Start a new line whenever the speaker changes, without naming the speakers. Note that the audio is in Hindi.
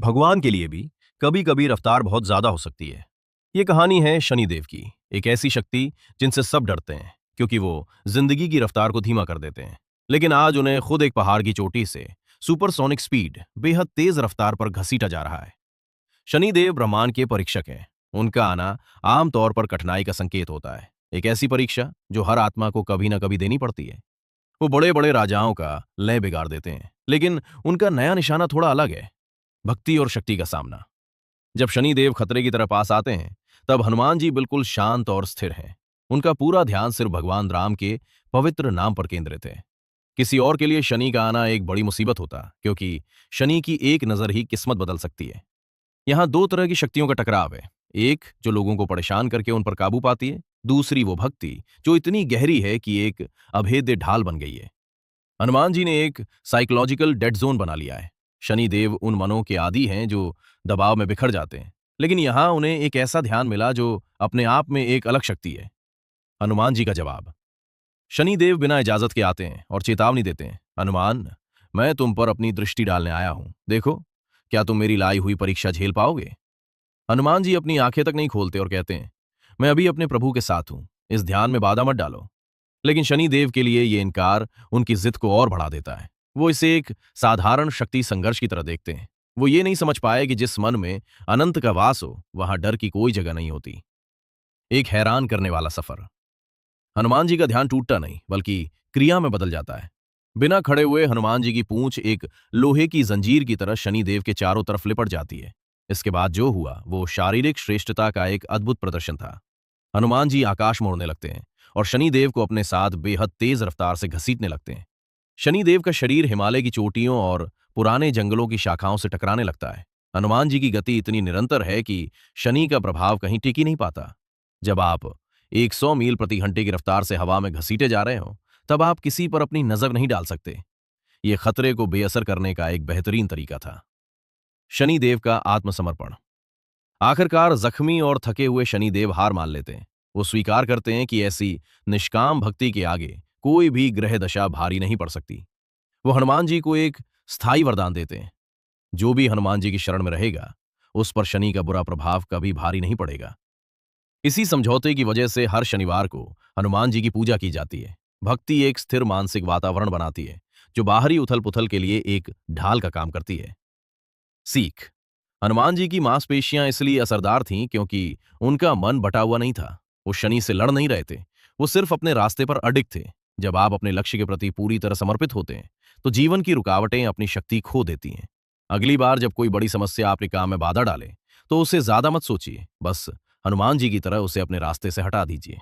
भगवान के लिए भी कभी कभी रफ्तार बहुत ज्यादा हो सकती है। ये कहानी है शनिदेव की, एक ऐसी शक्ति जिनसे सब डरते हैं क्योंकि वो जिंदगी की रफ्तार को धीमा कर देते हैं। लेकिन आज उन्हें खुद एक पहाड़ की चोटी से सुपरसोनिक स्पीड, बेहद तेज रफ्तार पर घसीटा जा रहा है। शनिदेव ब्रह्मांड के परीक्षक हैं। उनका आना आमतौर पर कठिनाई का संकेत होता है, एक ऐसी परीक्षा जो हर आत्मा को कभी ना कभी देनी पड़ती है। वो बड़े बड़े राजाओं का लय बिगाड़ देते हैं, लेकिन उनका नया निशाना थोड़ा अलग है, भक्ति और शक्ति का सामना। जब शनिदेव खतरे की तरफ पास आते हैं, तब हनुमान जी बिल्कुल शांत और स्थिर हैं। उनका पूरा ध्यान सिर्फ भगवान राम के पवित्र नाम पर केंद्रित है। किसी और के लिए शनि का आना एक बड़ी मुसीबत होता, क्योंकि शनि की एक नजर ही किस्मत बदल सकती है। यहाँ दो तरह की शक्तियों का टकराव है। एक जो लोगों को परेशान करके उन पर काबू पाती है, दूसरी वो भक्ति जो इतनी गहरी है कि एक अभेद्य ढाल बन गई है। हनुमान जी ने एक साइकोलॉजिकल डेड जोन बना लिया है। शनिदेव उन मनों के आदी हैं जो दबाव में बिखर जाते हैं, लेकिन यहां उन्हें एक ऐसा ध्यान मिला जो अपने आप में एक अलग शक्ति है। हनुमान जी का जवाब। शनिदेव बिना इजाजत के आते हैं और चेतावनी देते हैं, हनुमान, मैं तुम पर अपनी दृष्टि डालने आया हूं, देखो, क्या तुम मेरी लाई हुई परीक्षा झेल पाओगे। हनुमान जी अपनी आंखें तक नहीं खोलते और कहते हैं, मैं अभी अपने प्रभु के साथ हूं, इस ध्यान में बाधा मत डालो। लेकिन शनिदेव के लिए ये इनकार उनकी जिद को और बढ़ा देता है। वो इसे एक साधारण शक्ति संघर्ष की तरह देखते हैं। वो ये नहीं समझ पाए कि जिस मन में अनंत का वास हो, वहां डर की कोई जगह नहीं होती। एक हैरान करने वाला सफर। हनुमान जी का ध्यान टूटता नहीं, बल्कि क्रिया में बदल जाता है। बिना खड़े हुए हनुमान जी की पूंछ एक लोहे की जंजीर की तरह शनिदेव के चारों तरफ लिपट जाती है। इसके बाद जो हुआ वो शारीरिक श्रेष्ठता का एक अद्भुत प्रदर्शन था। हनुमान जी आकाश में उड़ने लगते हैं और शनिदेव को अपने साथ बेहद तेज रफ्तार से घसीटने लगते हैं। शनिदेव का शरीर हिमालय की चोटियों और पुराने जंगलों की शाखाओं से टकराने लगता है। हनुमान जी की गति इतनी निरंतर है कि शनि का प्रभाव कहीं टिक ही नहीं पाता। जब आप 100 मील प्रति घंटे की रफ्तार से हवा में घसीटे जा रहे हो, तब आप किसी पर अपनी नजर नहीं डाल सकते। यह खतरे को बेअसर करने का एक बेहतरीन तरीका था। शनिदेव का आत्मसमर्पण। आखिरकार जख्मी और थके हुए शनिदेव हार मान लेते हैं। वो स्वीकार करते हैं कि ऐसी निष्काम भक्ति के आगे कोई भी ग्रह दशा भारी नहीं पड़ सकती। वो हनुमान जी को एक स्थायी वरदान देते हैं, जो भी हनुमान जी की शरण में रहेगा, उस पर शनि का बुरा प्रभाव कभी भारी नहीं पड़ेगा। इसी समझौते की वजह से हर शनिवार को हनुमान जी की पूजा की जाती है। भक्ति एक स्थिर मानसिक वातावरण बनाती है, जो बाहरी उथल पुथल के लिए एक ढाल का काम करती है। सीख। हनुमान जी की मांसपेशियां इसलिए असरदार थीं क्योंकि उनका मन बटा हुआ नहीं था। वो शनि से लड़ नहीं रहे थे, वो सिर्फ अपने रास्ते पर अडिग थे। जब आप अपने लक्ष्य के प्रति पूरी तरह समर्पित होते हैं, तो जीवन की रुकावटें अपनी शक्ति खो देती हैं। अगली बार जब कोई बड़ी समस्या आपके काम में बाधा डाले, तो उसे ज्यादा मत सोचिए, बस हनुमान जी की तरह उसे अपने रास्ते से हटा दीजिए।